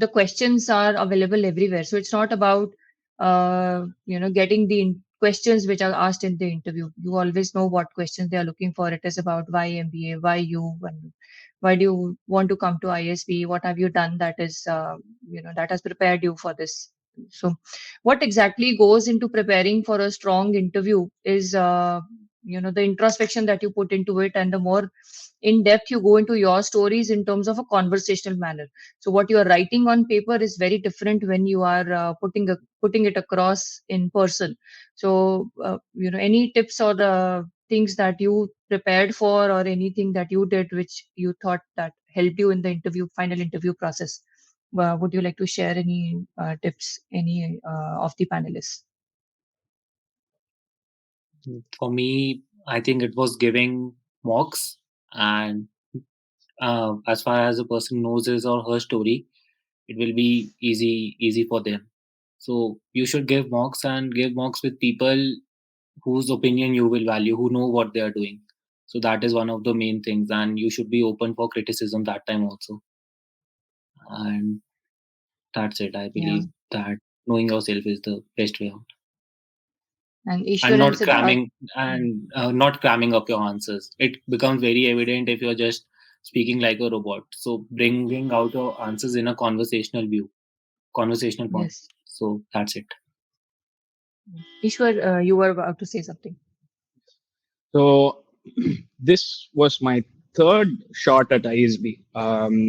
the questions are available everywhere. So it's not about getting the questions which are asked in the interview. You always know what questions they are looking for. It is about why MBA, why you, why do you want to come to ISB, what have you done that is that has prepared you for this. So what exactly goes into preparing for a strong interview is the introspection that you put into it, and the more in depth you go into your stories in terms of a conversational manner. So what you are writing on paper is very different when you are putting it across in person. So any tips or things that you prepared for, or anything that you did which you thought that helped you in the final interview process? Would you like to share any tips, any of the panelists? For me, I think it was giving mocks, and as far as the person knows his or her story, it will be easy for them. So you should give mocks, and give mocks with people whose opinion you will value, who know what they are doing. So that is one of the main things, and you should be open for criticism that time also. And that's it. I Yeah. believe that knowing yourself is the best way out. And And Ishwar and not Siddharth. cramming, and not cramming up your answers. It becomes very evident if you're just speaking like a robot. So bringing out your answers in a conversational point. Yes. So that's it. Ishwar, you were about to say something. So this was my third shot at ISB.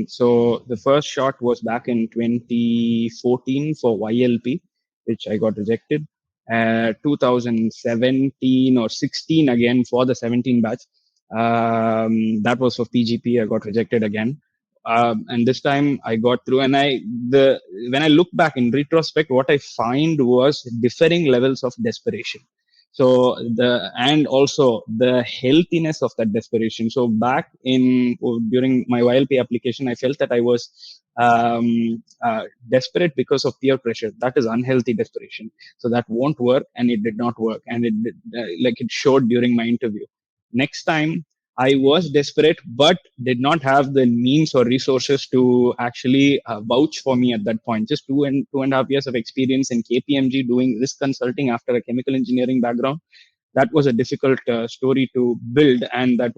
So the first shot was back in 2014 for YLP, which I got rejected. 2017 or 16 again for the 17 batch. That was for PGP. I got rejected again. And this time I got through. And when I look back in retrospect, what I find was differing levels of desperation. So and also the healthiness of that desperation. So back during my YLP application, I felt that I was desperate because of peer pressure. That is unhealthy desperation. So that won't work, and it did not work, and it showed during my interview. Next time I was desperate, but did not have the means or resources to actually vouch for me at that point. Just two and a half years of experience in KPMG doing risk consulting after a chemical engineering background. That was a difficult story to build, and that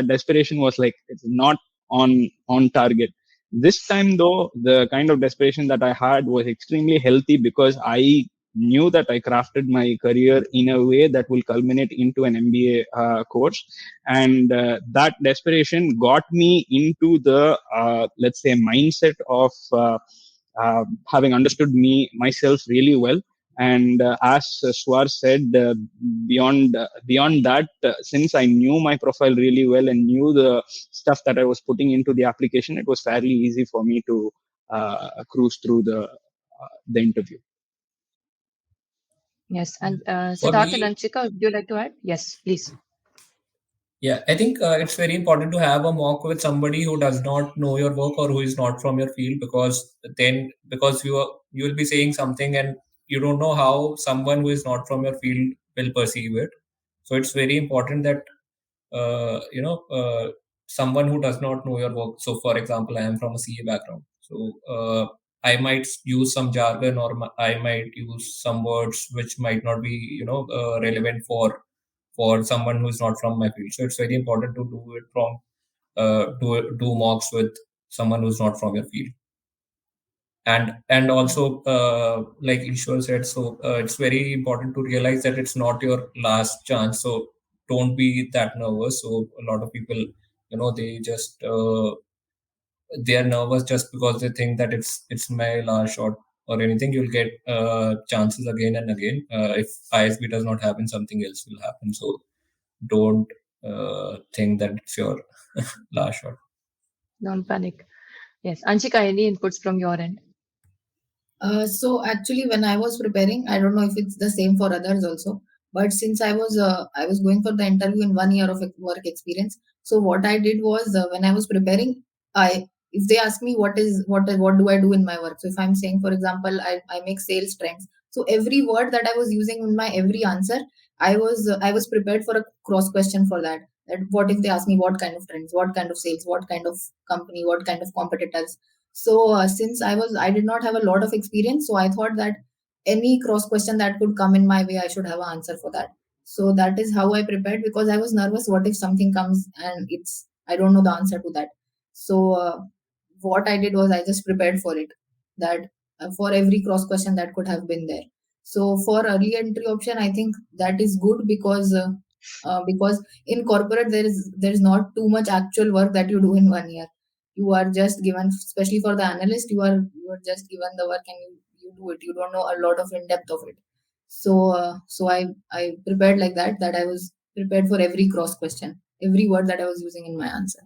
desperation was like it's not on target. This time, though, the kind of desperation that I had was extremely healthy because I knew that I crafted my career in a way that will culminate into an MBA course, and that desperation got me into the let's say mindset of having understood myself really well. And as Swar said, beyond that, since I knew my profile really well and knew the stuff that I was putting into the application, it was fairly easy for me to cruise through the interview. Yes. And For Siddharth and me, Anshika, would you like to add? Yes, please. yeah, I think it's very important to have a mock with somebody who does not know your work or who is not from your field, because you will be saying something and you don't know how someone who is not from your field will perceive it. So it's very important that someone who does not know your work. So for example, I am from a CA background, so I might use some jargon, or I might use some words which might not be relevant for someone who is not from my field. So it's very important to do it from do mocks with someone who's not from your field. And also, like Ishwar said, so it's very important to realize that it's not your last chance. So don't be that nervous. So a lot of people, they just they are nervous just because they think that it's my last shot or anything. You'll get chances again and again. If ISB does not happen, something else will happen. So don't think that it's your last shot. Don't panic. Yes. Anshika, any inputs from your end? So actually, when I was preparing, I don't know if it's the same for others also, but since I was going for the interview in 1 year of work experience, so what I did was when I was preparing, I if they ask me what do I do in my work, so if I'm saying, for example, I make sales trends, so every word that I was using in my every answer, I was prepared for a cross question for that. That what if they ask me what kind of trends, what kind of sales, what kind of company, what kind of competitors. So since I did not have a lot of experience, so I thought that any cross question that could come in my way, I should have an answer for that. So that is how I prepared, because I was nervous. What if something comes and I don't know the answer to that? So what I did was I just prepared for it, that for every cross question that could have been there. So for early entry option, I think that is good, because in corporate there is not too much actual work that you do in 1 year. You are just given, especially for the analyst, you are just given the work and you do it. You don't know a lot of in depth of it. So I prepared like that I was prepared for every cross question, every word that I was using in my answer.